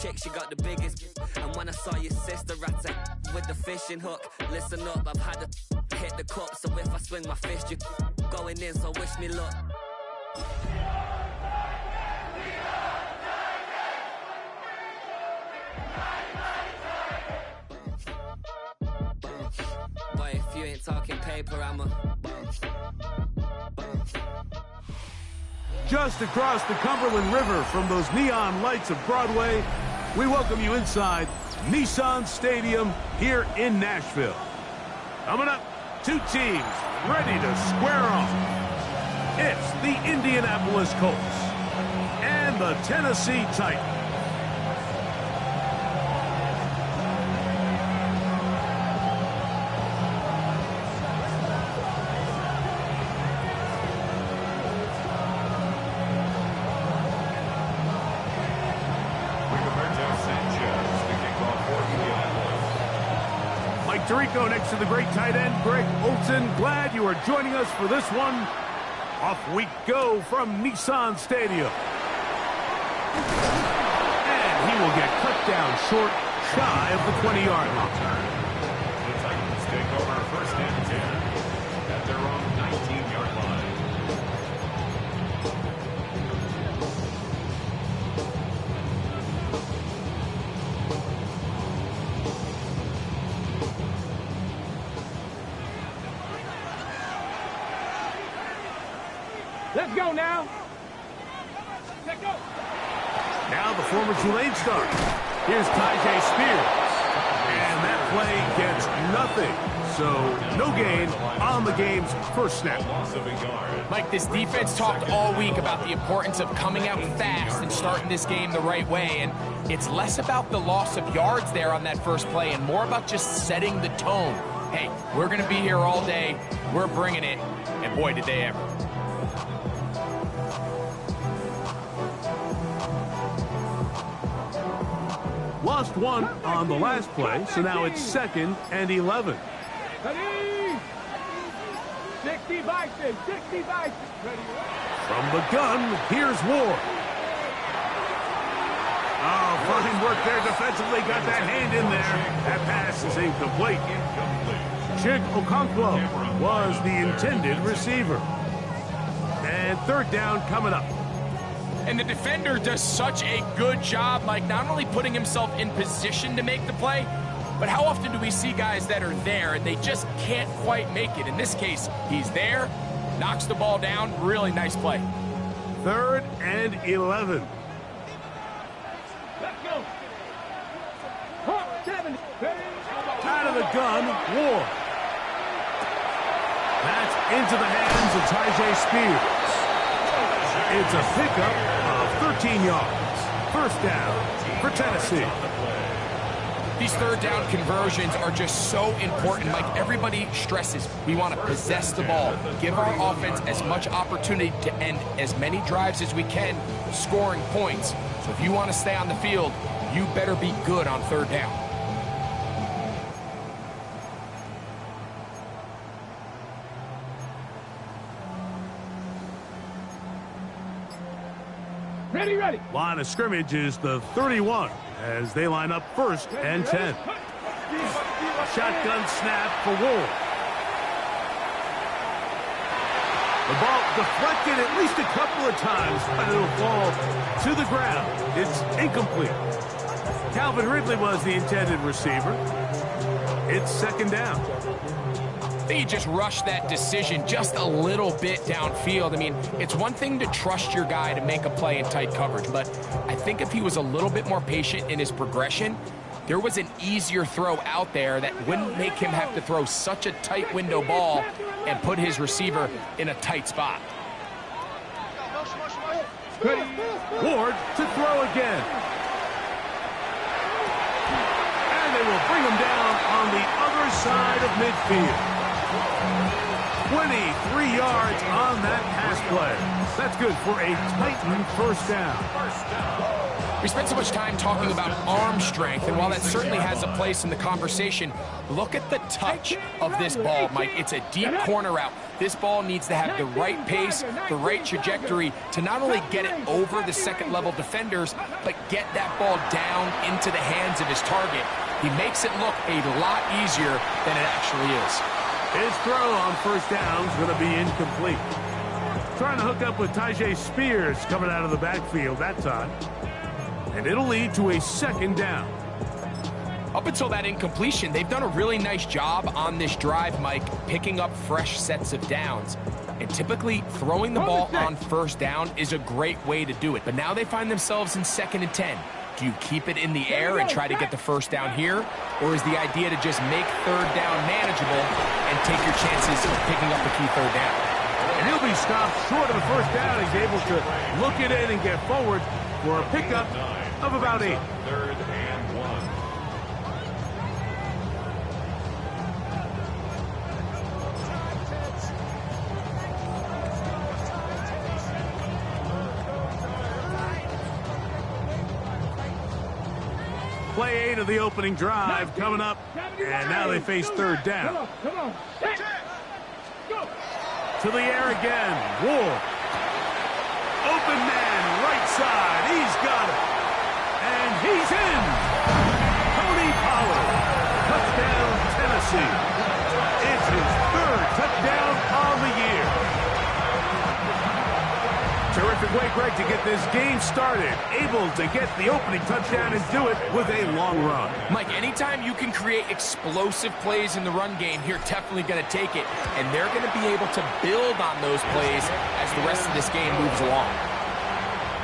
chick, she got the biggest. And when I saw your sister at it with the fishing hook, listen up, I've had to hit the cup. So if I swing my fist, you going in, so wish me luck. Boy, if you ain't talking paper, I'm a Just across the Cumberland River from those neon lights of Broadway, we welcome you inside Nissan Stadium here in Nashville. Coming up, two teams ready to square off. It's the Indianapolis Colts and the Tennessee Titans. Tirico next to the great tight end, Greg Olsen. Glad you are joining us for this one. Off we go from Nissan Stadium. And he will get cut down short, shy of the 20-yard line. The Titans take over first and 10 at their own 19-yard line. Let's go now. Let's go. Now the former Tulane star. Here's TJ Spears. And that play gets nothing. So no gain on the game's first snap. Mike, this defense talked all week about the importance of coming out fast and starting this game the right way. And it's less about the loss of yards there on that first play and more about just setting the tone. Hey, we're going to be here all day. We're bringing it. And boy, did they ever. Lost one on the last play, so now it's 2nd and 11. 60 Vikings, 60 Vikings. From the gun, here's Ward. Oh, fine work there defensively. Got that hand in there. That pass is incomplete. Chig Okonkwo was the intended receiver. And 3rd down coming up. And the defender does such a good job, Mike, not only putting himself in position to make the play, but how often do we see guys that are there and they just can't quite make it? In this case, he's there, knocks the ball down, really nice play. 3rd and 11. Let's go. Out of the gun, Ward. That's into the hands of TJ Spears. It's a pickup of 13 yards. 1st down for Tennessee. These 3rd down conversions are just so important. Like everybody stresses, we want to possess the ball, give our offense as much opportunity to end as many drives as we can, scoring points. So if you want to stay on the field, you better be good on 3rd down. Ready, ready. Line of scrimmage is the 31 as they line up 1st and 10. Shotgun snap for Ward. The ball deflected at least a couple of times, but it'll fall to the ground. It's incomplete. Calvin Ridley was the intended receiver. It's 2nd down. I think he just rushed that decision just a little bit downfield. I mean, it's one thing to trust your guy to make a play in tight coverage, but I think if he was a little bit more patient in his progression, there was an easier throw out there that wouldn't make him have to throw such a tight window ball and put his receiver in a tight spot. Ward to throw again. And they will bring him down on the other side of midfield. 23 yards on that pass play. That's good for a Titan 1st down. We spent so much time talking about arm strength, and while that certainly has a place in the conversation, look at the touch of this ball, Mike. It's a deep corner route. This ball needs to have the right pace, the right trajectory to not only get it over the second-level defenders, but get that ball down into the hands of his target. He makes it look a lot easier than it actually is. His throw on first down is going to be incomplete. Trying to hook up with Tyjae Spears coming out of the backfield that time. And it'll lead to a second down. Up until that incompletion, they've done a really nice job on this drive, Mike, picking up fresh sets of downs. And typically, throwing the ball on first down is a great way to do it. But now they find themselves in 2nd and 10. Do you keep it in the air and try to get the first down here? Or is the idea to just make third down manageable and take your chances of picking up the key third down? And he'll be stopped short of the first down. He's able to look it in and get forward for a pickup of about 8. 3rd and 1. Play 8 of the opening drive coming up, and now they face third down. Come on. Go. To the air again. Wolf. Open man, right side. He's got it. And he's in. Tony Pollard. Touchdown, Tennessee. It's his 3rd touchdown on the year. Terrific way, Greg, to get this game started. Able to get the opening touchdown and do it with a long run. Mike, anytime you can create explosive plays in the run game, you're definitely going to take it. And they're going to be able to build on those plays as the rest of this game moves along.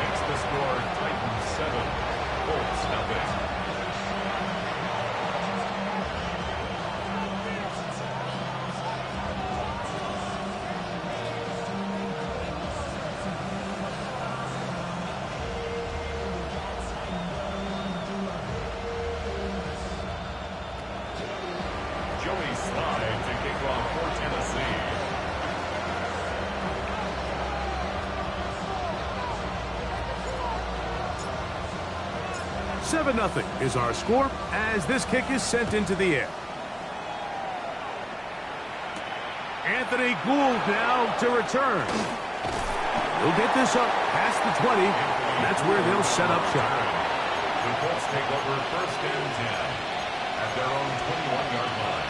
Makes the score Titans 7, Colts nothing. Joey Slide to kick off for Tennessee. 7-0 is our score as this kick is sent into the air. Anthony Gould now to return. He'll get this up past the 20. That's where they'll set up shop. The Colts take over 1st and 10 at their own 21-yard line.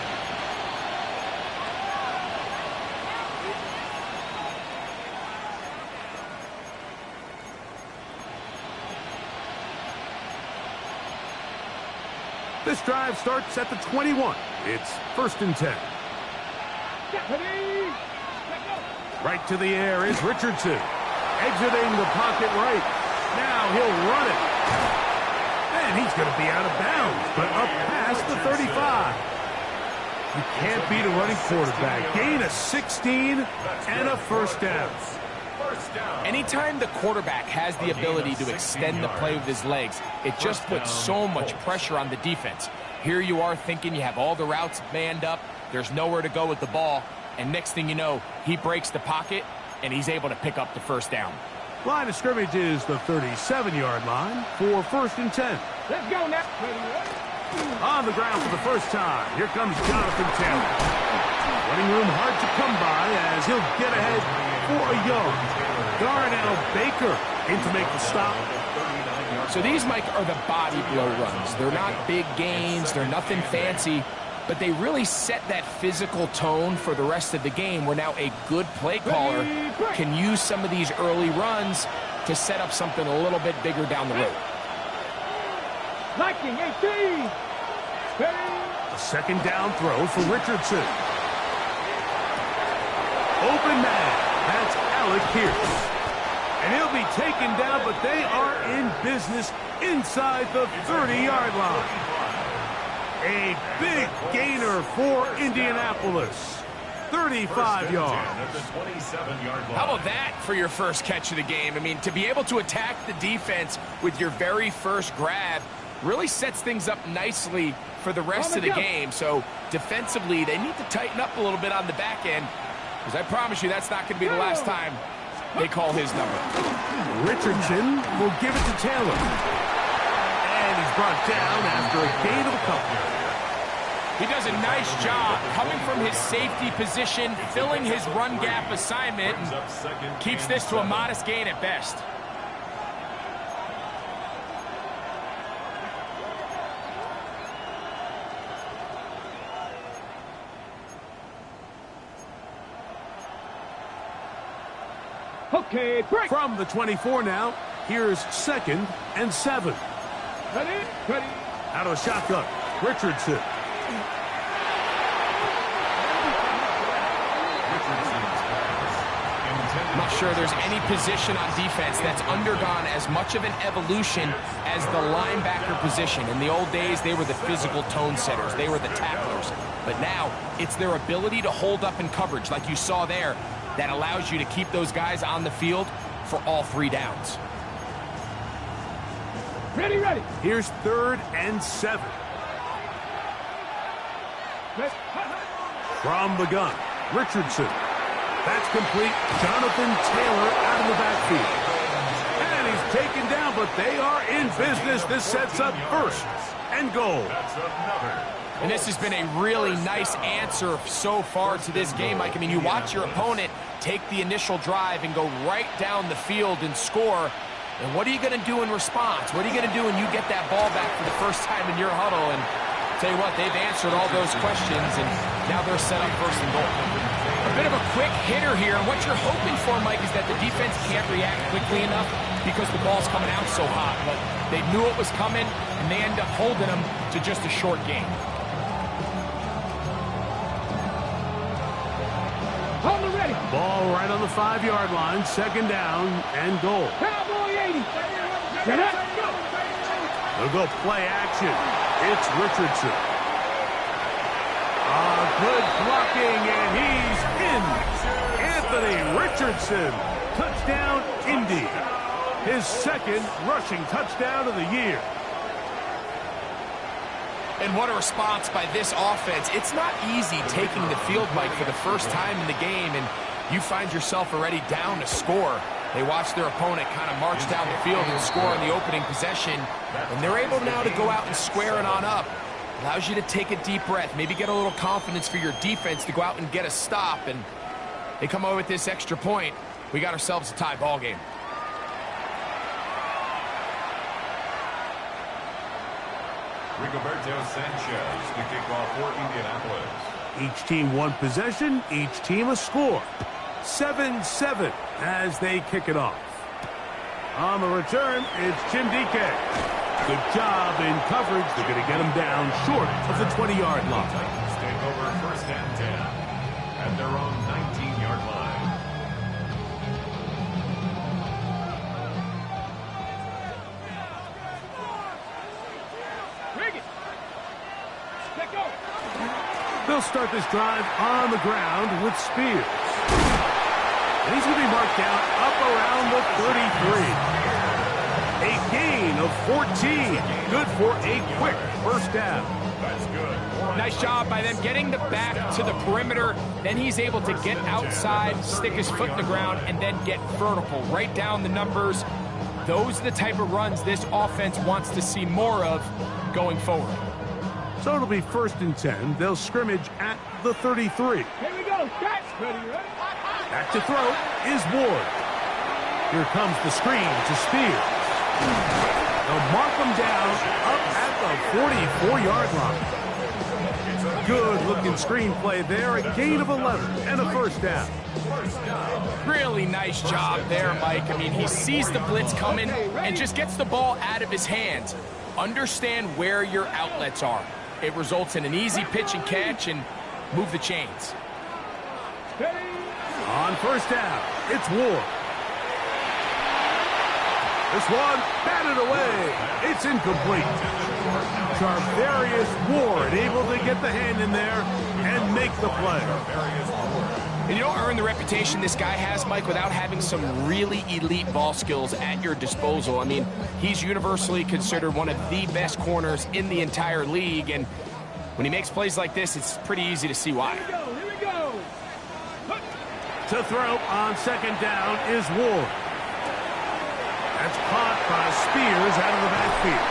This drive starts at the 21. It's 1st and 10. Right to the air is Richardson. Exiting the pocket right. Now he'll run it. And he's going to be out of bounds, but up past the 35. You can't beat a running quarterback. Gain of 16 and a first down. Anytime the quarterback has the ability to extend the play with his legs, it just puts so much pressure on the defense. Here you are thinking you have all the routes manned up, there's nowhere to go with the ball, and next thing you know, he breaks the pocket, and he's able to pick up the first down. Line of scrimmage is the 37-yard line for 1st and 10. Let's go now. On the ground for the first time, here comes Jonathan Taylor. Running room hard to come by as he'll get ahead for a yard. Darnell Baker in to make the stop. So these, Mike, are the body blow runs. They're not big gains, they're nothing fancy, but they really set that physical tone for the rest of the game where now a good play caller can use some of these early runs to set up something a little bit bigger down the road. Liking 18. A second down throw for Richardson. Open man. That's Alec Pierce. And he'll be taken down, but they are in business inside the 30-yard line. A big gainer for Indianapolis. 35 yards. How about that for your first catch of the game? I mean, to be able to attack the defense with your very first grab really sets things up nicely for the rest of the game. So defensively, they need to tighten up a little bit on the back end, because I promise you that's not going to be the last time they call his number. Richardson will give it to Taylor. brought down after a gain of a couple. He does a nice job coming from his safety position, filling his run gap assignment, and keeps this to a modest gain at best. Okay, break. From the 24 now, here's 2nd and 7. Ready, ready. Out of shotgun, Richardson. I'm not sure there's any position on defense that's undergone as much of an evolution as the linebacker position. In the old days, they were the physical tone setters. They were the tacklers. But now, it's their ability to hold up in coverage, like you saw there, that allows you to keep those guys on the field for all 3 downs. Ready, ready. Here's 3rd and 7. From the gun, Richardson. That's complete. Jonathan Taylor out of the backfield. And he's taken down, but they are in business. This sets up 1st and goal. And this has been a really nice answer so far to this game, Mike. I mean, you watch your opponent take the initial drive and go right down the field and score. And what are you going to do in response? What are you going to do when you get that ball back for the first time in your huddle? And tell you what, they've answered all those questions, and now they're set up 1st and goal. A bit of a quick hitter here, and what you're hoping for, Mike, is that the defense can't react quickly enough because the ball's coming out so hot. But they knew it was coming, and they end up holding them to just a short game. On the ready. Ball right on the 5-yard line, 2nd down and goal. Cowboy 80. Ready, go. They'll go play action. It's Richardson. Good blocking, and he's in. Anthony Richardson. Touchdown, Indy. His 2nd rushing touchdown of the year. And what a response by this offense. It's not easy taking the field, Mike, for the first time in the game, and you find yourself already down to score. They watch their opponent kind of march down the field and score in the opening possession, and they're able now to go out and square it on up. Allows you to take a deep breath, maybe get a little confidence for your defense to go out and get a stop, and they come away with this extra point. We got ourselves a tie ball game. Rigoberto Sanchez, the kickoff for Indianapolis. Each team 1 possession, each team a score. 7-7 as they kick it off. On the return, it's Chindike. Good job in coverage. They're going to get him down short of the 20-yard line. Titans take over 1st and 10 at their own 19-yard line. Rig it. Let go. They'll start this drive on the ground with Spears. And he's going to be marked down up around the 33. A gain of 14. Good for a quick 1st down. That's good. Nice job by them getting the back to the perimeter. Then he's able to get outside, stick his foot in the ground, and then get vertical. Right down the numbers. Those are the type of runs this offense wants to see more of going forward. So it'll be 1st and 10. They'll scrimmage at the 33. Here we go. Catch. Ready, ready. Back to throw is Ward. Here comes the screen to Spears. They'll mark him down up at the 44-yard line. Good-looking screenplay there. A gain of 11 and a 1st down. Really nice job there, Mike. I mean, he sees the blitz coming and just gets the ball out of his hands. Understand where your outlets are. It results in an easy pitch and catch and move the chains. On 1st down, it's Ward. This one batted away. It's incomplete. Charvarius Ward able to get the hand in there and make the play. And you don't earn the reputation this guy has, Mike, without having some really elite ball skills at your disposal. I mean, he's universally considered one of the best corners in the entire league, and when he makes plays like this, it's pretty easy to see why. Here we go. To throw on 2nd down is Ward. That's caught by Spears out of the backfield.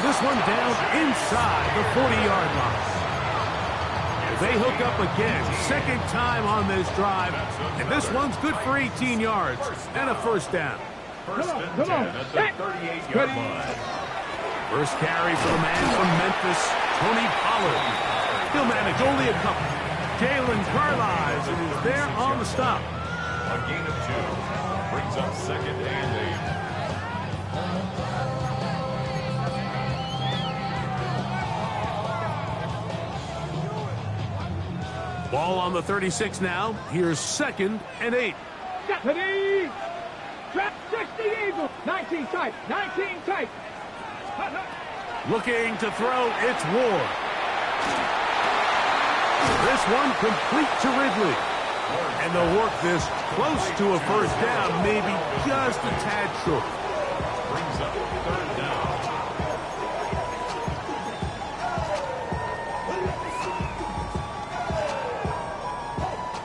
this one down inside the 40-yard line. They hook up again, second time on this drive, and this one's good for 18 yards and a first down. First and 10 at the 38-yard line. First carry for the man from Memphis, Tony Pollard. He'll manage only a couple. Jalen Carlisle is there on the stop. A gain of 2 brings up second and 8. Ball on the 36 now. Here's second and 8. Deputy! Trap 60 Eagles. 19 tight. 19 tight. Looking to throw, it's Ward. This one complete to Ridley. And they'll work this close to a first down, maybe just a tad short. Brings up third down.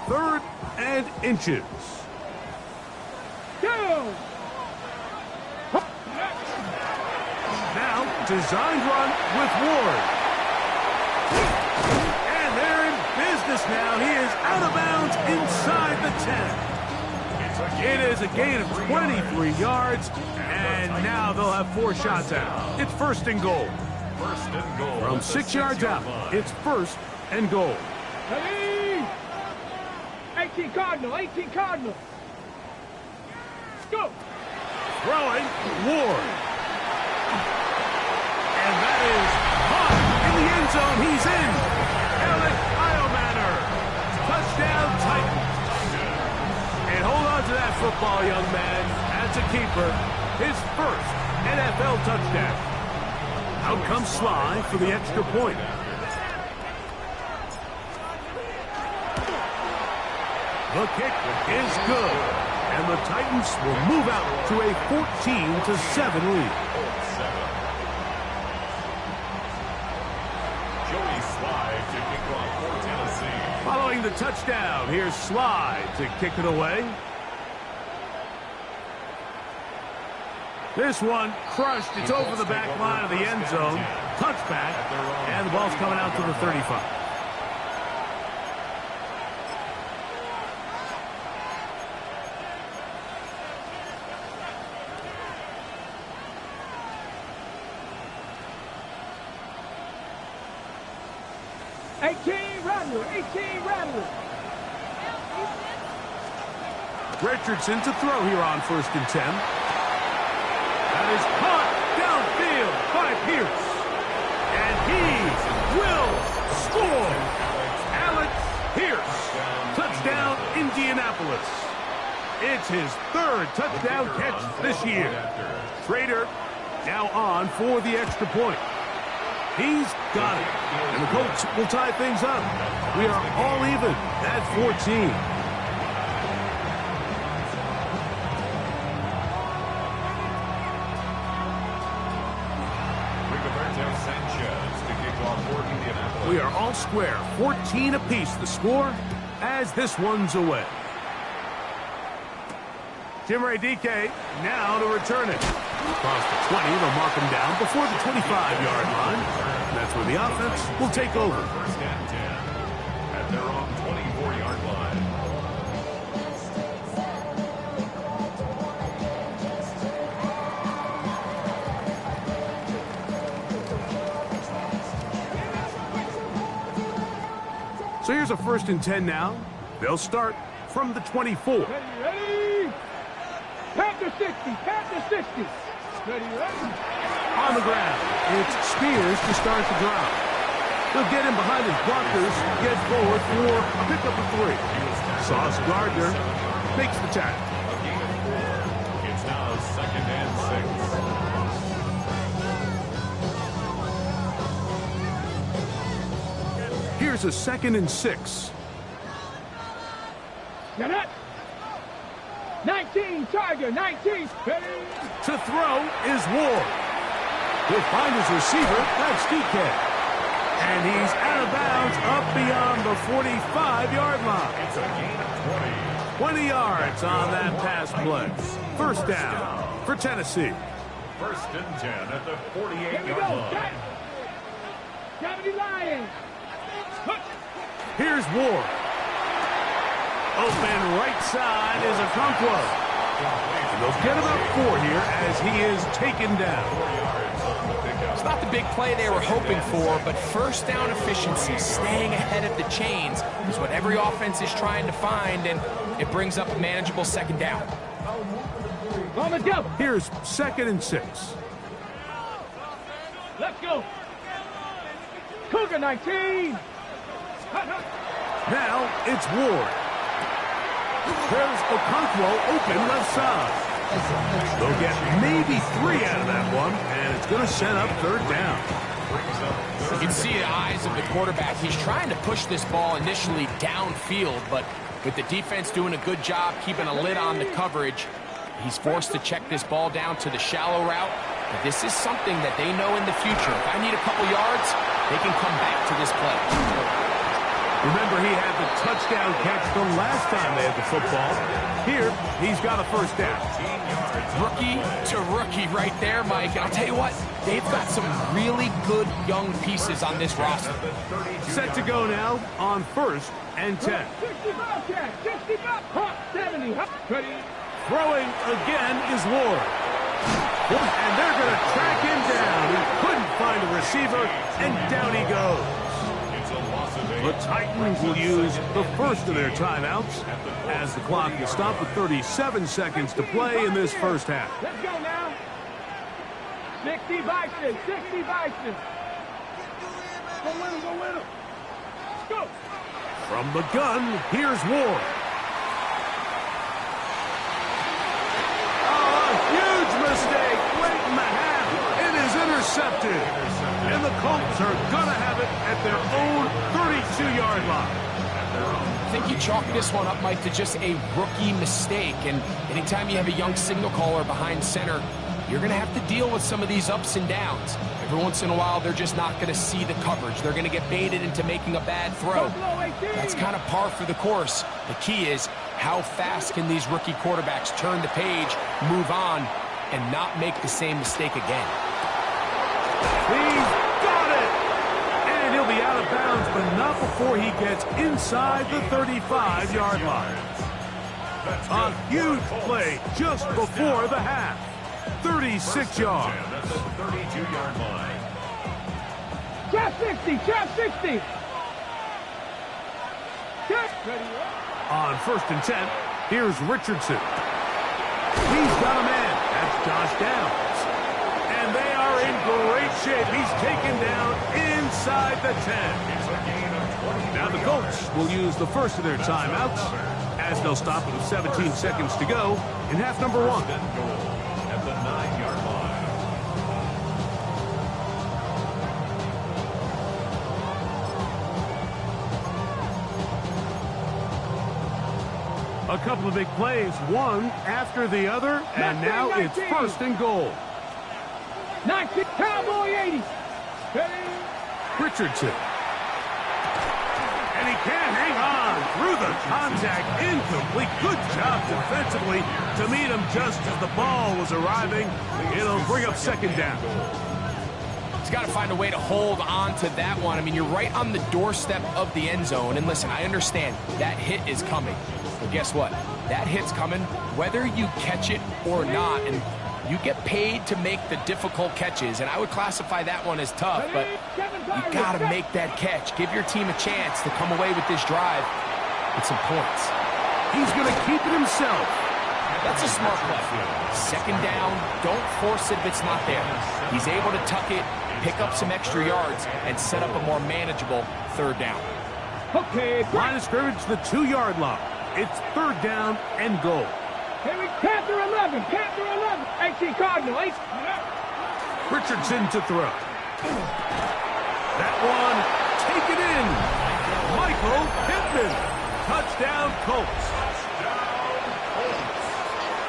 Third and inches. Go! Now, designed run with Ward. And they're in business now. He is out of bounds inside the 10. It is a gain of 23 yards, and now they'll have 4 shots out. It's first and goal. First and goal. From 6 yards out, it's first and goal. Ready! 18 Cardinal. 18 Cardinal. Go! Throwing, Ward. And that is caught in the end zone. He's in. Alec Iomanner. Touchdown, Titans. And hold on to that football, young man. That's a keeper. His first NFL touchdown. Out comes Sly for the extra point. The kick is good. And the Titans will move out to a 14-7 lead. Following the touchdown, here's Sly to kick it away. This one crushed. It's over the back line of the end zone. Touchback, and the ball's coming out to the 35. Richardson to throw here on first and 10. That is caught downfield by Pierce. And he will score. Alex Pierce. Touchdown, Indianapolis. It's his 3rd touchdown catch this year. Trader now on for the extra point. He's got it. And the Colts will tie things up. We are all even at 14. We are all square, 14 apiece the score as this one's away. Jim Ray DK now to return it. Across the 20, they'll mark him down before the 25-yard line. That's where the offense will take over. First and 10 at their own 24-yard line. So here's a first and 10 now. They'll start from the 24. Ready? Panther 60. Panther 60. Ready? On the ground, it's Spears to start the drive. He'll get him behind his blockers, get forward for a pickup of 3. Sauce Gardner makes the tackle. A gain of 4. It's now second and 6. Here's a second and 6. Get it. 19 Tiger. 19. Ready? To throw is Ward. He'll find his receiver. That's DK. And he's out of bounds up beyond the 45-yard line. It's a gain of 20. 20 yards on that pass play. First down for Tennessee. First and 10 at the Here we 48-yard go. line. Gravity Lions. Here's Ward. Open right side is Okonkwo. And they'll get about 4 here as he is taken down. It's not the big play they were hoping for, but first down efficiency, staying ahead of the chains, is what every offense is trying to find, and it brings up a manageable second down. Let's go. Here's 2nd and 6. Let's go. Cougar 19. Now it's Ward. There's Okonkwo open left side. They'll get maybe 3 out of that one, and it's going to set up 3rd down. You can see the eyes of the quarterback. He's trying to push this ball initially downfield, but with the defense doing a good job keeping a lid on the coverage, he's forced to check this ball down to the shallow route. But this is something that they know in the future. If I need a couple yards, they can come back to this play. Remember, he had the touchdown catch the last time they had the football. Here, he's got a 1st down. Rookie to rookie right there, Mike. And I'll tell you what, they've got some really good young pieces on this roster. Set to go now on 1st and 10. 65 catch. 65. Hop. 70. Hop. Ready. Throwing again is Ward. And they're going to track him down. He couldn't find a receiver, and down he goes. The Titans will use the first of their timeouts as the clock is stopped with 37 seconds to play in this first half. Let's go now. 60 Bison. 60 Bison. Go win him. Go win him. Let's go. From the gun, here's Ward. Oh, a huge mistake late in the half. It is intercepted. And the Colts are going to have it at their own 32-yard line. I think you chalk this one up, Mike, to just a rookie mistake. And anytime you have a young signal caller behind center, you're going to have to deal with some of these ups and downs. Every once in a while, they're just not going to see the coverage. They're going to get baited into making a bad throw. That's kind of par for the course. The key is how fast can these rookie quarterbacks turn the page, move on, and not make the same mistake again. He's got it! And he'll be out of bounds, but not before he gets inside the 35-yard line. A huge play just before the half. 36 yards. That's the 32-yard line. Trap 60. Trap 60. On 1st and 10, here's Richardson. He's got a man. That's Josh Downs. And they are in great shape. He's taken down inside the 10. Now the Colts will use the first of their timeouts as they'll stop with 17 seconds to go in half number 1. At the 9-yard line. A couple of big plays, one after the other, and now it's 1st and goal. 19, Cowboy 80. Richardson. And he can't hang on through the contact. Incomplete. Good job defensively to meet him just as the ball was arriving. It'll bring up 2nd down. He's got to find a way to hold on to that one. I mean, you're right on the doorstep of the end zone. And listen, I understand that hit is coming. But guess what? That hit's coming whether you catch it or not. And you get paid to make the difficult catches, and I would classify that one as tough, but you got to make that catch. Give your team a chance to come away with this drive with some points. He's going to keep it himself. That's a smart play. 2nd down, don't force it if it's not there. He's able to tuck it, pick up some extra yards, and set up a more manageable 3rd down. Okay, line of scrimmage, the 2-yard line. It's 3rd down and goal. Panther 11, Panther 11, 18 Cardinal, 8. Richardson to throw. That one taken in. Michael Pittman. Touchdown Colts.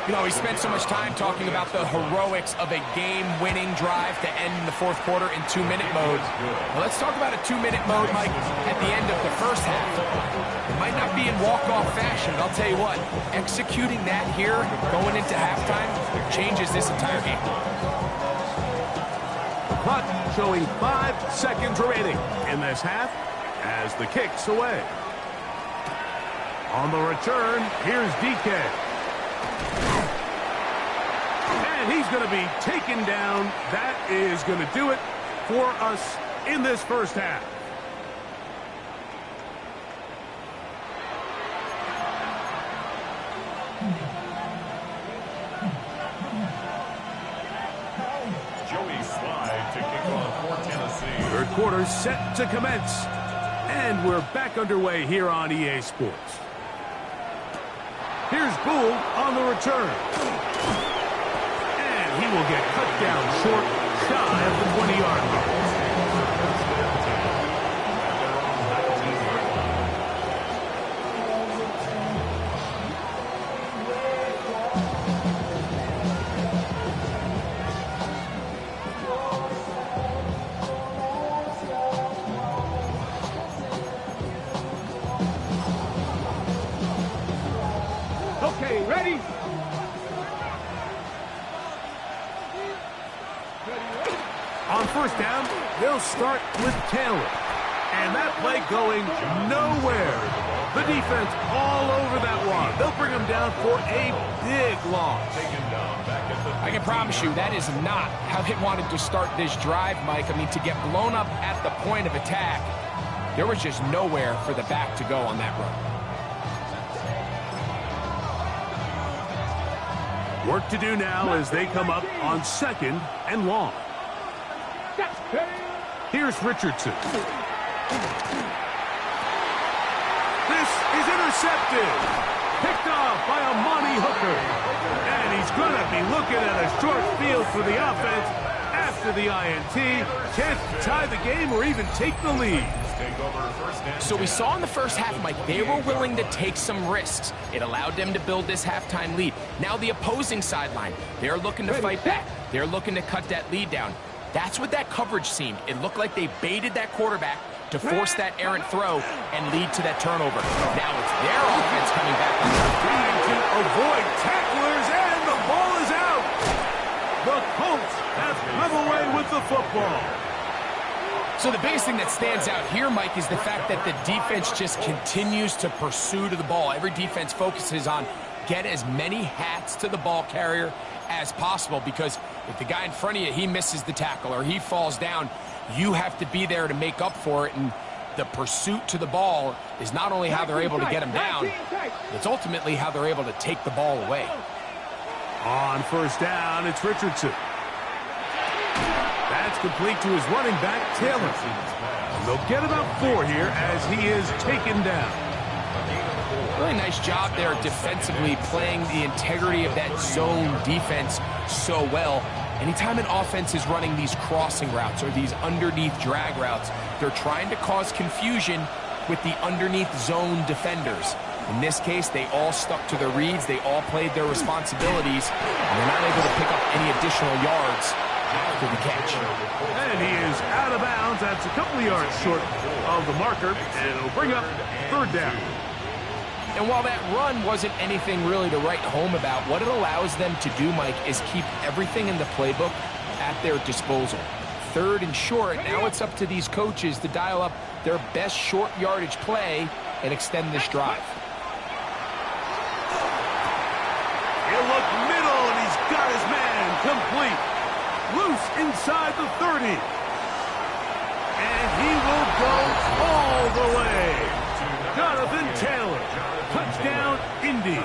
You know, we spent so much time talking about the heroics of a game-winning drive to end in the 4th quarter in 2-minute mode. Well, let's talk about a 2-minute mode, Mike, at the end of the first half. It might not be in walk-off fashion, but I'll tell you what, executing that here, going into halftime, changes this entire game. The clock showing 5 seconds remaining in this half as the kick's away. On the return, here's DK. And he's going to be taken down. That is going to do it for us in this first half. Third quarter set to commence. And we're back underway here on EA Sports. Here's Gould on the return. And he will get cut down short, shy of the 20-yard line. Okay, ready? On first down, they'll start with Taylor. And that play going nowhere. The defense all over that one. They'll bring him down for a big loss. I can promise you that is not how they wanted to start this drive, Mike. I mean, to get blown up at the point of attack, there was just nowhere for the back to go on that run. Work to do now as they come up on 2nd and long. Here's Richardson. This is intercepted. Picked off by Amani Hooker. And he's going to be looking at a short field for the offense after the INT. Chance to tie the game or even take the lead. So we saw in the first half, Mike, they were willing to take some risks. It allowed them to build this halftime lead. Now the opposing sideline, they're looking to fight back. They're looking to cut that lead down. That's what that coverage seemed. It looked like they baited that quarterback to force that errant throw and lead to that turnover. Now it's their offense coming back. Trying to avoid tacklers, and the ball is out. The Colts have come away with the football. So the biggest thing that stands out here, Mike, is the fact that the defense just continues to pursue to the ball. Every defense focuses on get as many hats to the ball carrier as possible, because if the guy in front of you, he misses the tackle or he falls down, you have to be there to make up for it. And the pursuit to the ball is not only how they're able to get him down, it's ultimately how they're able to take the ball away. On first down, it's Richardson. That's complete to his running back, Taylor. And they'll get about 4 here as he is taken down. Really nice job there defensively, playing the integrity of that zone defense so well. Anytime an offense is running these crossing routes or these underneath drag routes, they're trying to cause confusion with the underneath zone defenders. In this case, they all stuck to their reads, they all played their responsibilities, and they're not able to pick up any additional yards after the catch. And he is out of bounds. That's a couple of yards short of the marker, and it'll bring up 3rd down. And while that run wasn't anything really to write home about, what it allows them to do, Mike, is keep everything in the playbook at their disposal. 3rd and short, now it's up to these coaches to dial up their best short yardage play and extend this drive. He'll look middle, and he's got his man complete. Loose inside the 30. And he will go all the way. Jonathan Taylor. Touchdown, Indy.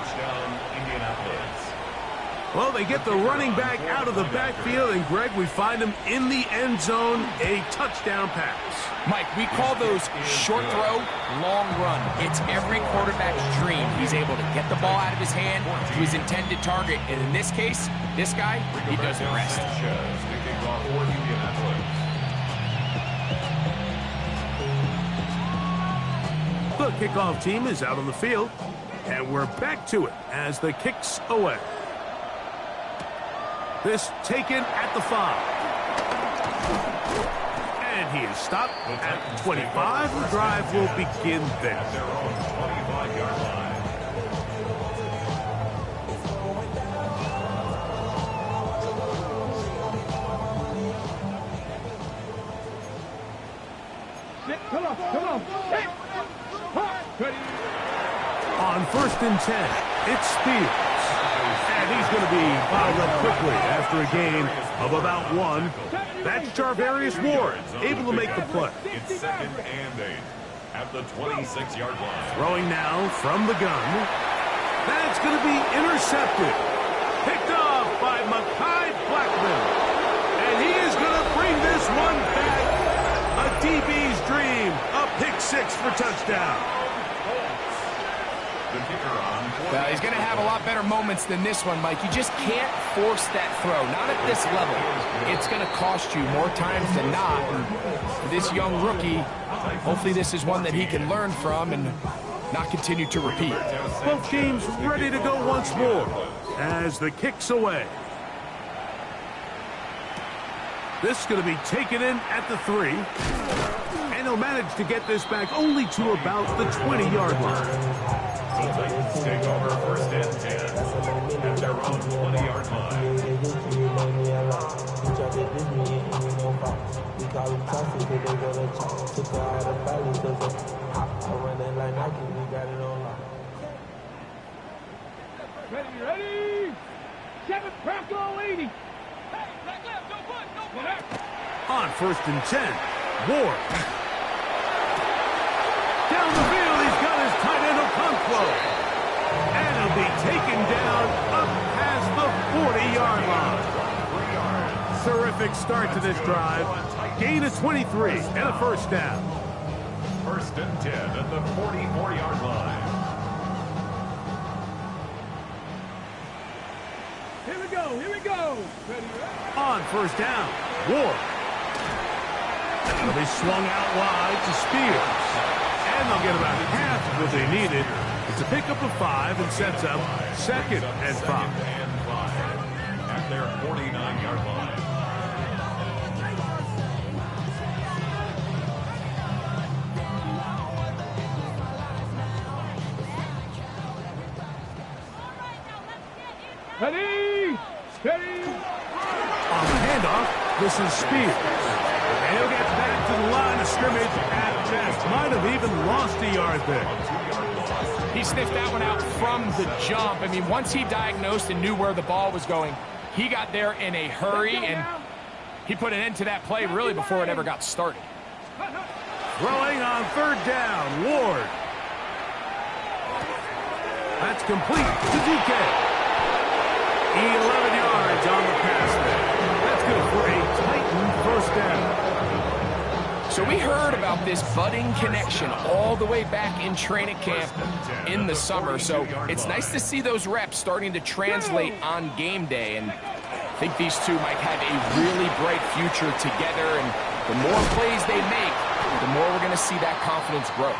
Well, they get the running back out of the backfield, and Greg, we find him in the end zone, a touchdown pass. Mike, we call those short throw, long run. It's every quarterback's dream. He's able to get the ball out of his hand to his intended target, and in this case, this guy, he doesn't rest. The kickoff team is out on the field, and we're back to it as the kick's away. This taken at the 5. And he is stopped at 25. The drive will begin there. Come on, come on. Hit. Ready. On 1st and 10, it's Spears. And he's going to be fouled up quickly after a gain of about 1. That's Charvarius Ward, able to make the play. It's 2nd and 8 at the 26-yard line. Throwing now from the gun. That's going to be intercepted. Picked off by Mekhi Blackman. And he is going to bring this one back. A DB's dream. A pick 6 for touchdown. The kicker on. Well, he's going to have a lot better moments than this one, Mike. You just can't force that throw. Not at this level. It's going to cost you more times than not. And for this young rookie, hopefully this is one that he can learn from and not continue to repeat. Both teams ready to go once more as the kick's away. This is going to be taken in at the 3. And he'll manage to get this back only to about the 20-yard line. The Titans take over 1st and 10 at their own 20-yard line. Ready. 7 Bronco 80. Hey, back left, no push, no push. On 1st and 10, Ward. Down the field, he's got his tight end Okonkwo. And he'll be taken down up past the 40-yard line. Terrific start to this drive. Gain of 23 and a 1st down. 1st and 10 at the 44-yard line. Here we go, here we go. Ready. On 1st down, Ward. It'll be swung out wide to Spears. And they'll get about half of what they needed. It's a pickup of 5 and sets up 2nd and 5. At their 49-yard line. Ready. Steady. On the handoff, this is Spears. And he'll get back to the line of scrimmage at best. Might have even lost a yard there. He sniffed that one out from the jump. I mean, once he diagnosed and knew where the ball was going, he got there in a hurry, and he put an end to that play really before it ever got started. Throwing on 3rd down, Ward. That's complete to DK. 11 yards on the pass there. That's good for a Titan 1st down. So we heard about this budding connection all the way back in training camp in the summer. So it's nice to see those reps starting to translate on game day. And I think these two might have a really bright future together. And the more plays they make, the more we're going to see that confidence grow.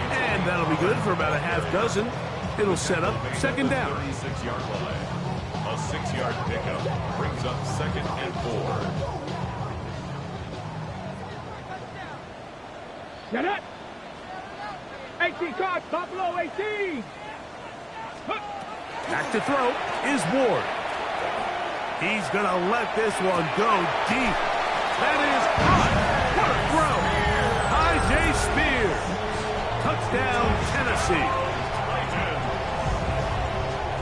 And that'll be good for about a half dozen. It'll set up 2nd down. 36-yard line. A 6-yard pickup brings up 2nd and 4. Get it. 18 cards, Buffalo 18. Back to throw is Ward. He's going to let this one go deep. That is caught. What a throw. I.J. Spears. Touchdown, Tennessee.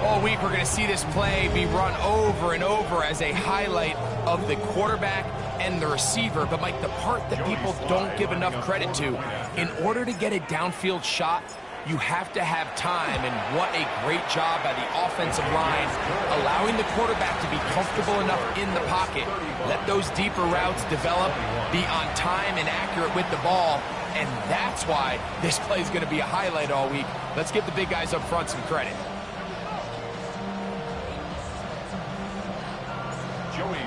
All week we're going to see this play be run over and over as a highlight of the quarterback and the receiver. But, Mike, the part that people don't give enough credit to, in order to get a downfield shot, you have to have time. And what a great job by the offensive line, allowing the quarterback to be comfortable enough in the pocket, let those deeper routes develop, be on time and accurate with the ball. And that's why this play is going to be a highlight all week. Let's give the big guys up front some credit.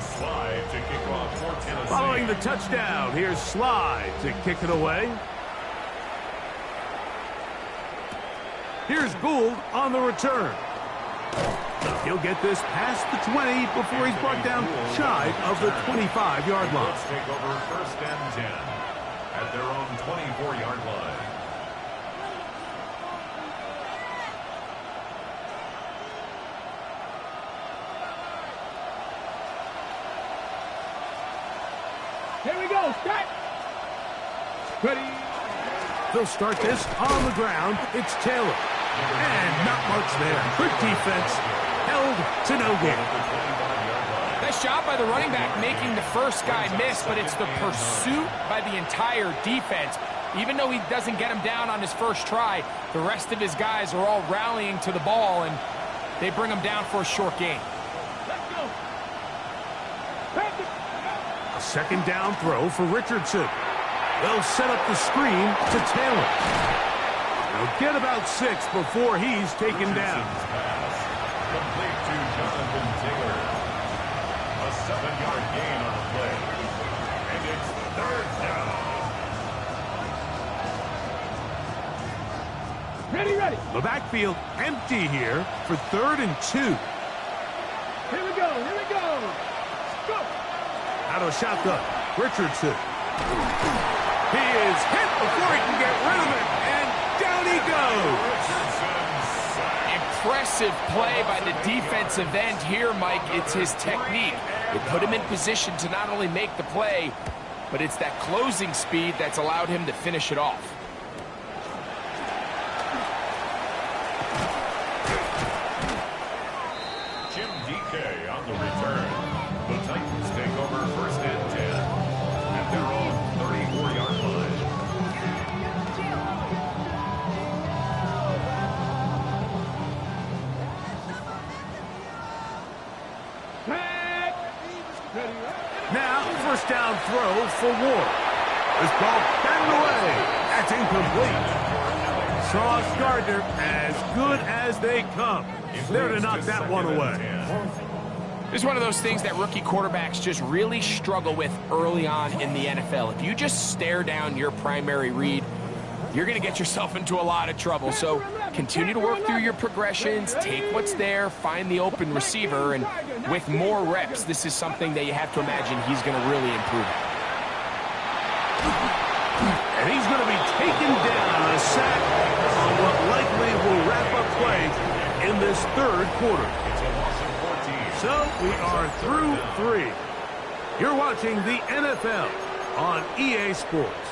Slide to kick off for Tennessee. Following the touchdown, here's Slide to kick it away. Here's Gould on the return. He'll get this past the 20 before he's brought down shy of the 25-yard line. Let's take over 1st and 10 at their own 24-yard line. Here we go, start. Ready. They'll start this on the ground. It's Taylor. And not much there. Good defense. Held to no gain. Nice job by the running back making the first guy miss, but it's the pursuit by the entire defense. Even though he doesn't get him down on his first try, the rest of his guys are all rallying to the ball, and they bring him down for a short gain. Let's go. A second down throw for Richardson. They'll set up the screen to Taylor. They'll get about 6 before he's taken down. Complete to Jonathan Taylor. A 7-yard gain on the play. And it's 3rd down. Ready, ready. The backfield empty here for 3rd and 2. Here we go, here we go. Go. Out of shotgun, Richardson. He is hit before he can get rid of it, and down he goes. Impressive play by the defensive end here, Mike. It's his technique. It put him in position to not only make the play, but it's that closing speed that's allowed him to finish it off. Jim DK on the return. The Titans take over 1st and 10 at their own 34-yard line. Back. Ready, ready. Now, first down throw for Ward. This ball batted away. That's incomplete. Sauce Gardner, as good as they come. There to knock that one away. This is one of those things that rookie quarterbacks just really struggle with early on in the NFL. If you just stare down your primary read, you're going to get yourself into a lot of trouble. So continue to work through your progressions, take what's there, find the open receiver, and with more reps, this is something that you have to imagine he's going to really improve. And he's going to be taken down, a sack on what likely will wrap up play in this 3rd quarter. It's a loss of 14. So we are through 3. You're watching the NFL on EA Sports.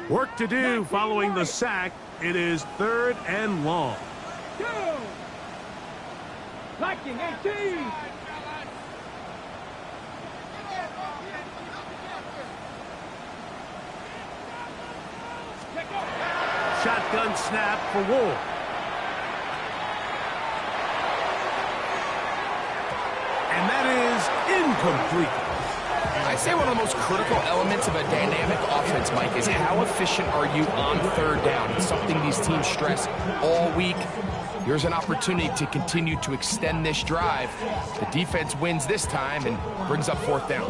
Work to do following the sack. It is 3rd and long. Go. Liking 18. Shotgun snap for Ward. And that is incomplete. I'd say one of the most critical elements of a dynamic offense, Mike, is how efficient are you on 3rd down. It's something these teams stress all week. Here's an opportunity to continue to extend this drive. The defense wins this time and brings up 4th down.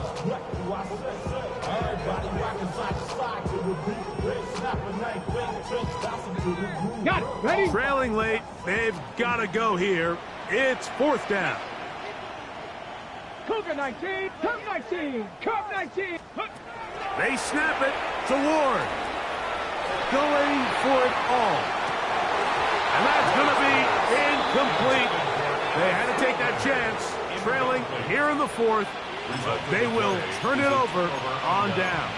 Got it. Ready. Trailing late, they've got to go here. It's 4th down. Cougar 19. Come 19. Come 19. They snap it to Ward. Going for it all. And that's going to be incomplete. They had to take that chance. Trailing here in the 4th. They will turn it over on down.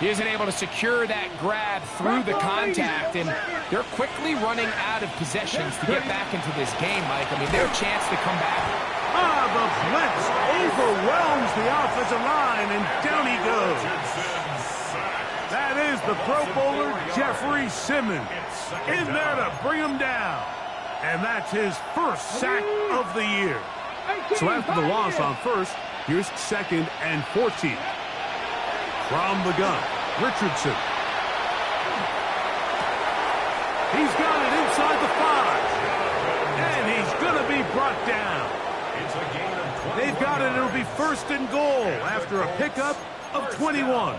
He isn't able to secure that grab through the contact, and they're quickly running out of possessions to get back into this game, Mike. I mean, their chance to come back. The blitz overwhelms the offensive line, and down he goes. That is the Pro Bowler, Jeffrey Simmons, in there to bring him down. And that's his 1st sack of the year. So after the loss on 1st, here's 2nd and 14. From the gun, Richardson. He's got it inside the 5. And he's going to be brought down. It's a gain of 20. They've got it. It'll be 1st and goal after a pickup of 21.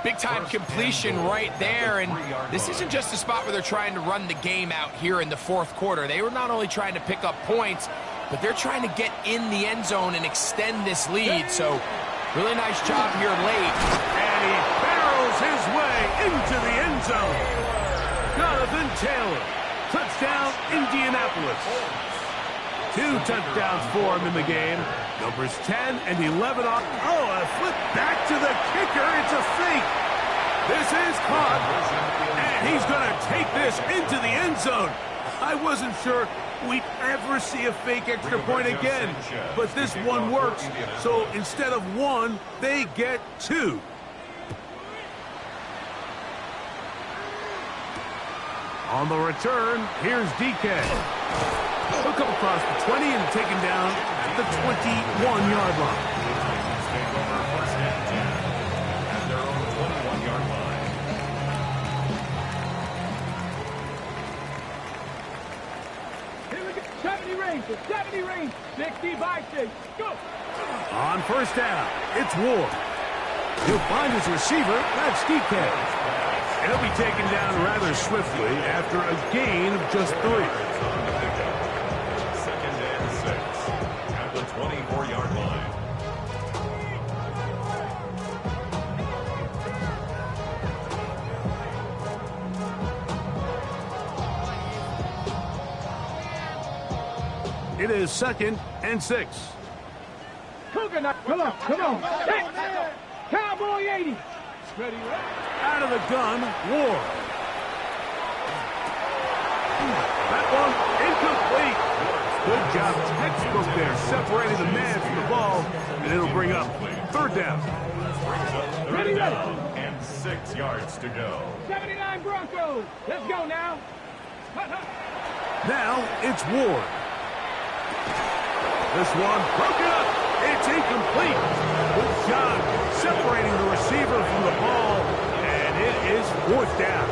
Big-time completion right there, and this isn't just a spot where they're trying to run the game out here in the 4th quarter. They were not only trying to pick up points, but they're trying to get in the end zone and extend this lead. So really nice job here late. And he barrels his way into the end zone. Jonathan Taylor Touchdown, Indianapolis. 2 touchdowns for him in the game. Numbers 10 and 11 on. Oh, a flip back to the kicker. It's a fake. This is caught. And he's going to take this into the end zone. I wasn't sure we'd ever see a fake extra point again. But this one works. So instead of 1, they get 2. On the return, here's DK. He'll come across the 20 and taken down at the 21-yard line. First and 10 at their own 21-yard line. Here we go. 70 range. 70 range. 60 by 6. Go. On first down, it's Ward. He'll find his receiver. That's DK. And he'll be taken down rather swiftly after a gain of just 3. Second and 6 at the 24-yard line. It is 2nd and 6. Cougar, come on, come on. Hey. Cowboy 80. Ready, Out of the gun, Ward. That one incomplete. Good job, textbook there, separating the man from the ball, and it'll bring up 3rd down. Ready, ready. And 6 yards to go. 79 Broncos. Let's go now. Now it's Ward. This one broken up. It's incomplete. Good job separating the receiver from the ball, and it is 4th down.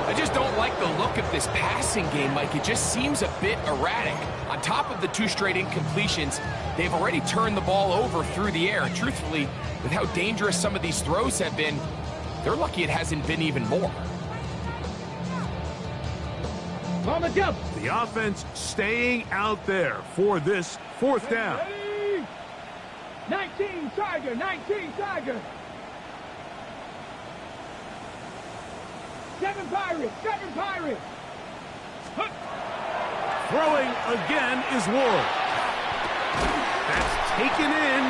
I just don't like the look of this passing game, Mike. It just seems a bit erratic. On top of the 2 straight incompletions, they've already turned the ball over through the air. And truthfully, with how dangerous some of these throws have been, they're lucky it hasn't been even more. On the jump. The offense staying out there for this 4th down. Ready. 19 Tiger, 19 Tiger. 7 Pirates, 7 Pirates. Throwing again is Ward. That's taken in,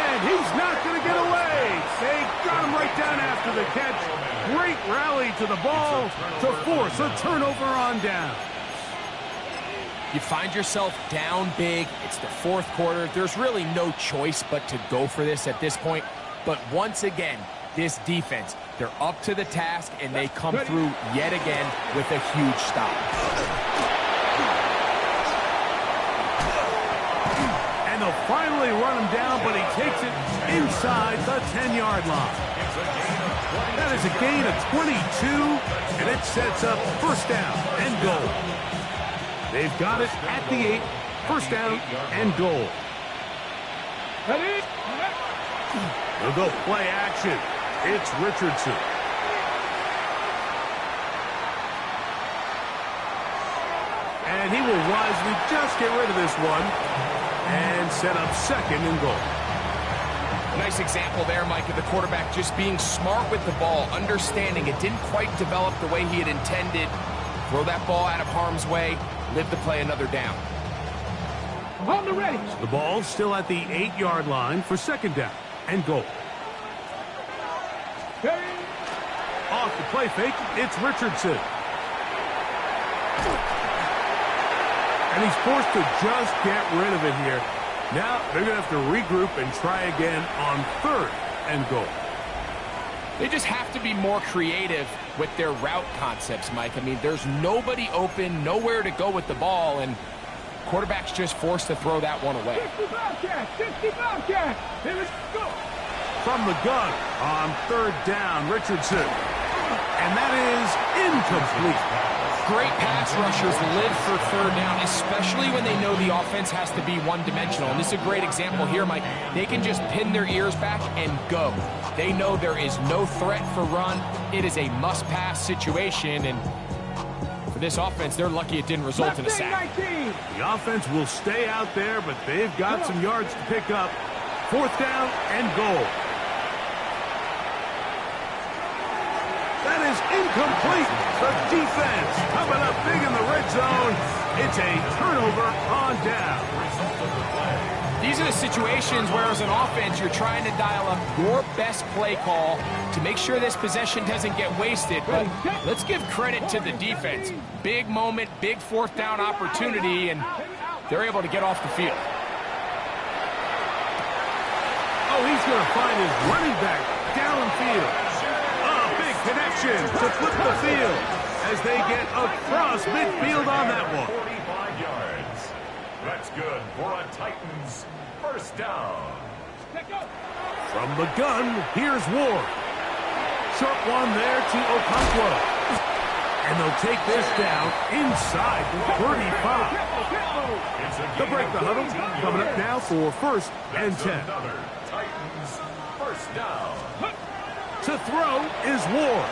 and he's not going to get away. They got him right down after the catch. Great rally to the ball to force a turnover on down. You find yourself down big. It's the 4th quarter. There's really no choice but to go for this at this point. But once again, this defense, they're up to the task, and they come through yet again with a huge stop. And they'll finally run him down, but he takes it inside the 10-yard line. That is a gain of 22, and it sets up 1st down and goal. They've got it at the 8, 1st down and goal. Ready. They'll go play action. It's Richardson. And he will wisely just get rid of this one and set up 2nd and goal. Nice example there, Mike, of the quarterback just being smart with the ball, understanding it didn't quite develop the way he had intended. Throw that ball out of harm's way, live to play another down. On the ready. The ball's still at the 8-yard line for 2nd down and goal. Ready. Off the play fake, it's Richardson. And he's forced to just get rid of it here. Now they're going to have to regroup and try again on 3rd and goal. They just have to be more creative with their route concepts, Mike. I mean, there's nobody open, nowhere to go with the ball, and quarterback's just forced to throw that one away. 60 Bobcat, 60 Bobcat. Here we go. From the gun on 3rd down, Richardson. And that is incomplete. Great pass rushers live for 3rd down, especially when they know the offense has to be one-dimensional. And this is a great example here, Mike. They can just pin their ears back and go. They know there is no threat for run. It is a must-pass situation, and for this offense, they're lucky it didn't result in a sack. The offense will stay out there, but they've got some yards to pick up. 4th down and goal. That is incomplete. The defense It's a turnover on down. These are the situations where, as an offense, you're trying to dial up your best play call to make sure this possession doesn't get wasted. But let's give credit to the defense. Big moment, big fourth down opportunity, and they're able to get off the field. Oh, he's going to find his running back downfield. A big connection to flip the field as they get across midfield on that one. 45 yards. That's good for a Titans first down. From the gun, here's Ward. Short one there to Okonkwo. And they'll take this down inside the 35. They'll break the huddle. Coming up now for first and 10. Another Titans first down. To throw is Ward.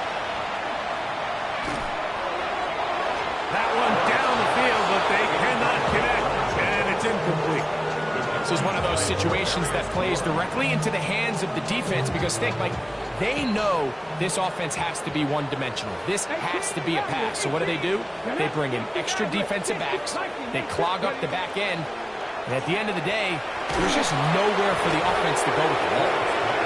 That one down the field, but they cannot connect, and it's incomplete. This is one of those situations that plays directly into the hands of the defense because they know this offense has to be one-dimensional. This has to be a pass. So what do? They bring in extra defensive backs. They clog up the back end. And at the end of the day, there's just nowhere for the offense to go with the ball.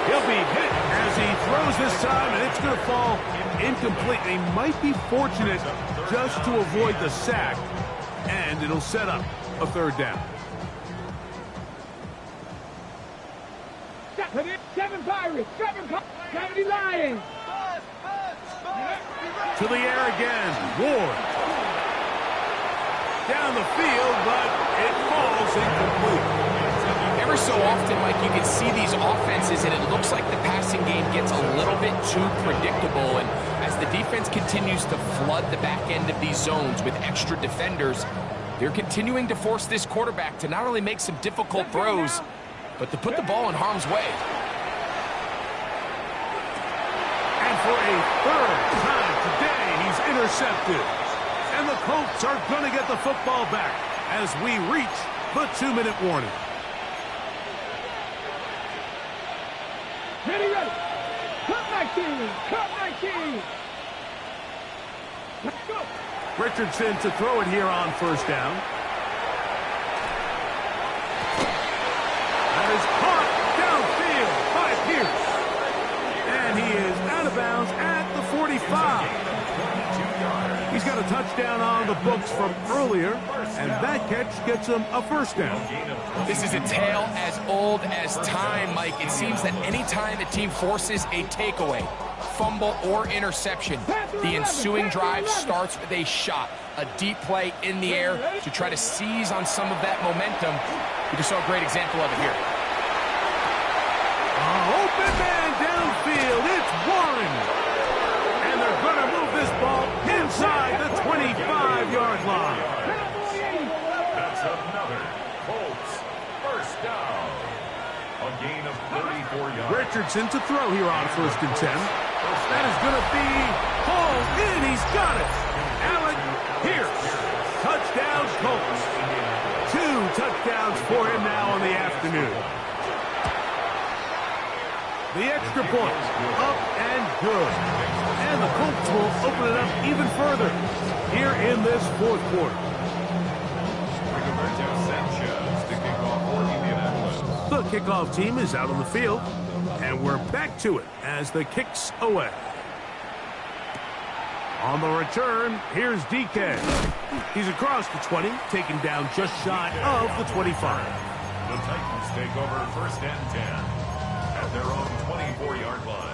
He'll be hit as he throws this time, and it's going to fall incomplete. They might be fortunate just to avoid the sack, and it'll set up a third down. 7 Pirates, 70 Lions. To the air again, Ward. Down the field, but it falls incomplete. Ever so often, Mike, you can see these offenses, and it looks like the passing game gets a little bit too predictable. And as the defense continues to flood the back end of these zones with extra defenders, they're continuing to force this quarterback to not only make some difficult throws, but to put the ball in harm's way. And for a third time today, he's intercepted. And the Colts are going to get the football back as we reach the 2-minute warning. Ready. Cut my team. Let's go. Richardson to throw it here on first down. That is caught downfield by Pierce. And he is out of bounds at the 45. He's got a touchdown on the books from earlier, and that catch gets him a first down. This is a tale as old as time, Mike. It seems that any time a team forces a takeaway, fumble, or interception, the ensuing drive starts with a shot, a deep play in the air to try to seize on some of that momentum. We just saw a great example of it here. Open man downfield, it's Warren. And they're going to move this ball inside the 25-yard line. That's another Colts first down. A gain of 34 yards. Richardson to throw here on first and 10. That is going to be hauled in. He's got it. Alec Pierce. Touchdown Colts. 2 touchdowns for him now on the afternoon. The extra point, up and good. And the Colts will open it up even further here in this fourth quarter. The kickoff team is out on the field, and we're back to it as the kick's away. On the return, here's DK. He's across the 20, taken down just shy of the 25. The Titans take over first and 10 at their own 24-yard line.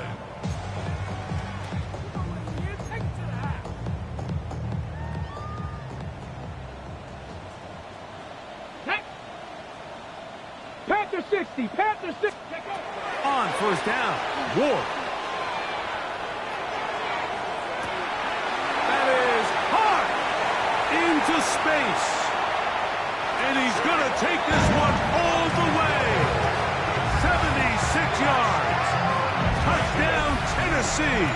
Panther 60. On first down, Ward. That is hard into space. And he's going to take this one all the way. 76 yards. Touchdown, Tennessee.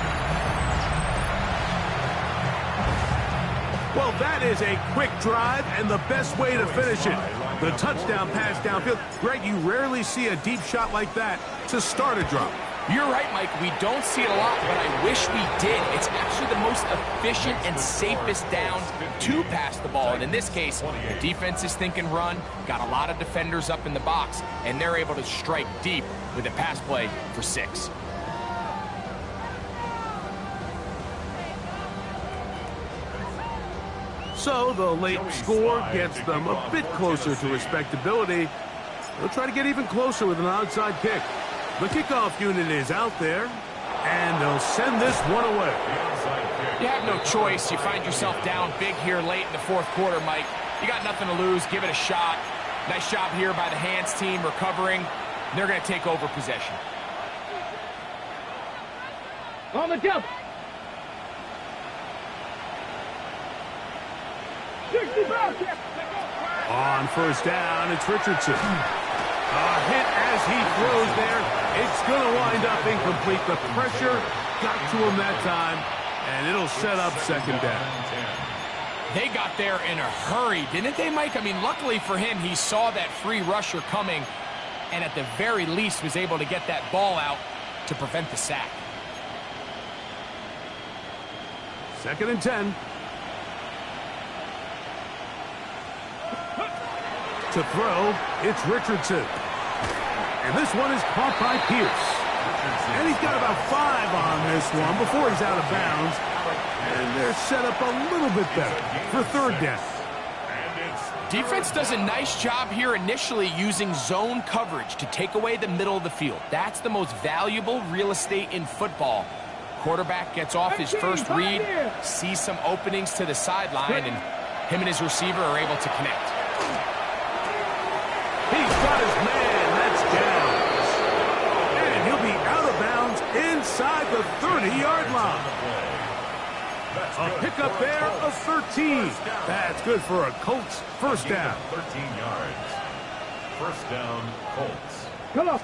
Well, that is a quick drive and the best way to finish it. The touchdown pass downfield. Greg, you rarely see a deep shot like that to start a drive. You're right, Mike. We don't see it a lot, but I wish we did. It's actually the most efficient and safest down to pass the ball. And in this case, the defense is thinking run, got a lot of defenders up in the box, and they're able to strike deep with a pass play for 6. So the late score gets them a bit closer to respectability. They'll try to get even closer with an onside kick. The kickoff unit is out there, and they'll send this one away. You have no choice. You find yourself down big here late in the 4th quarter, Mike. You got nothing to lose. Give it a shot. Nice job here by the hands team recovering. They're going to take over possession. On the jump. 65. On first down, it's Richardson. A hit as he throws there. It's going to wind up incomplete. The pressure got to him that time, and it'll set up second down. They got there in a hurry, didn't they, Mike? I mean, luckily for him, he saw that free rusher coming, and at the very least was able to get that ball out to prevent the sack. 2nd and 10. To throw, it's Richardson. And this one is caught by Pierce. And he's got about 5 on this one before he's out of bounds. And they're set up a little bit better for 3rd down. Defense does a nice job here initially using zone coverage to take away the middle of the field. That's the most valuable real estate in football. Quarterback gets off his first read, sees some openings to the sideline, and him and his receiver are able to connect. He's got his man. That's down. And he'll be out of bounds inside the 30-yard line. A pickup there of 13. That's good for a Colts first down. 13 yards. First down, Colts. Come on.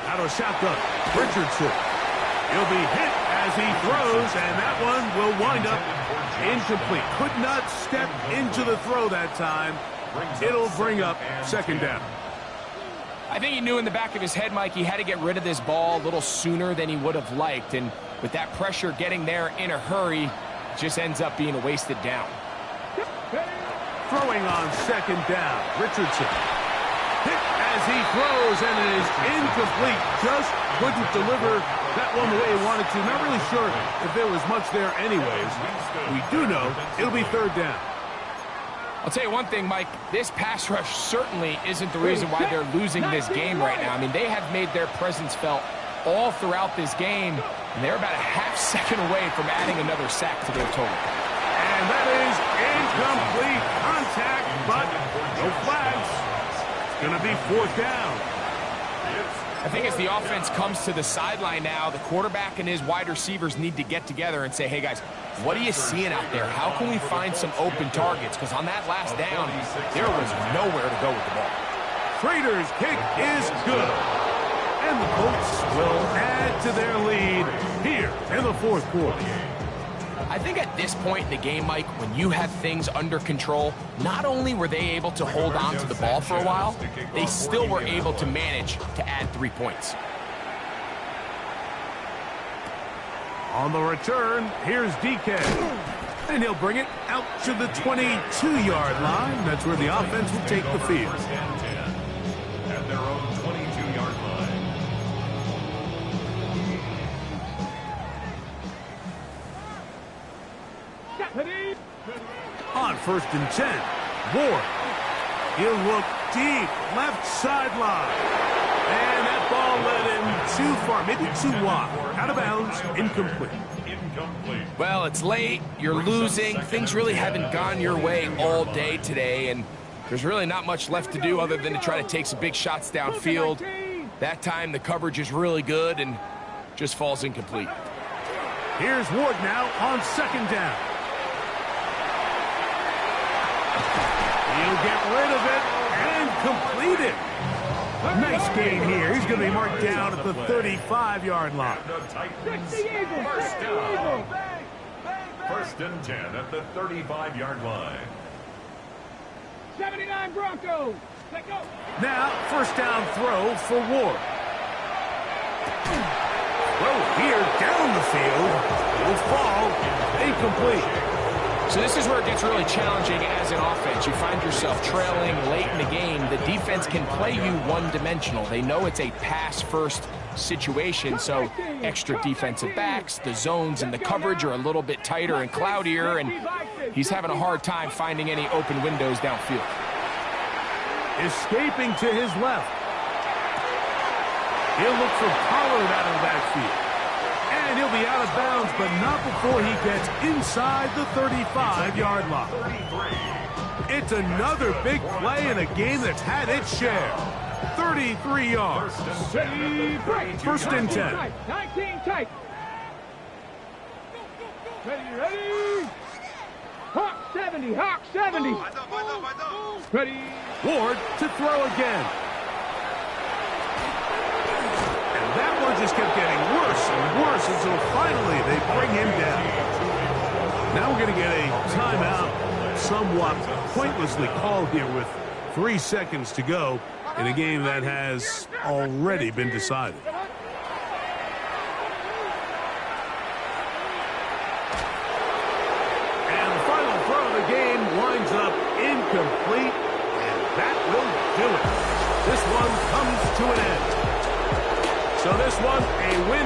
Out of shotgun, Richardson. He'll be hit as he throws, and that one will wind up incomplete. Could not step into the throw that time. It'll bring up second down. I think he knew in the back of his head, Mike, he had to get rid of this ball a little sooner than he would have liked. And with that pressure getting there in a hurry, it just ends up being a wasted down. Throwing on second down, Richardson. Hit as he throws, and it is incomplete. Just couldn't deliver that one the way he wanted to. Not really sure if there was much there anyways. We do know it'll be 3rd down. I'll tell you one thing, Mike, this pass rush certainly isn't the reason why they're losing this game right now. I mean, they have made their presence felt all throughout this game, and they're about a half second away from adding another sack to their total. And that is incomplete contact, but no flags. It's going to be 4th down. I think as the offense comes to the sideline now, the quarterback and his wide receivers need to get together and say, hey, guys, what are you seeing out there? How can we find some open targets? Because on that last down, there was nowhere to go with the ball. Raiders' kick is good. And the Colts will add to their lead here in the 4th quarter. I think at this point in the game, Mike, when you have things under control, not only were they able to hold on to the ball for a while, they still were able to manage to add 3 points. On the return, here's DK. And he'll bring it out to the 22-yard line. That's where the offense will take the field. First and 10 at their own 22-yard line. On 1st and 10, Ward. He'll look deep, left sideline. And that ball led him too far, maybe too wide. Out of bounds, incomplete. Well, it's late, you're losing, things really haven't gone your way all day today, and there's really not much left to do other than to try to take some big shots downfield. That time the coverage is really good and just falls incomplete. Here's Ward now on 2nd down. He'll get rid of it and complete it. Nice gain here. He's going to be marked down at the 35-yard line. First down. 1st and 10 at the 35-yard line. 79 Broncos. Let go. Now, 1st down throw for Ward. Throw here down the field. Will fall. Incomplete. So this is where it gets really challenging as an offense. You find yourself trailing late in the game. The defense can play you one-dimensional. They know it's a pass-first situation, so extra defensive backs, the zones and the coverage are a little bit tighter and cloudier, and he's having a hard time finding any open windows downfield. Escaping to his left. He'll look for Pollard out of the backfield. And he'll be out of bounds, but not before he gets inside the 35-yard line. It's another big play in a game that's had its share. 33 yards. First and 10. 19 tight. Ready. Hawk 70, Hawk 70. Ready. Ward to throw again. And that one just kept getting worse and worse until finally they bring him down. Now we're going to get a timeout, somewhat pointlessly called here with 3 seconds to go in a game that has already been decided. And the final throw of the game winds up incomplete, and that will do it. This one comes to an end. So this one, a win.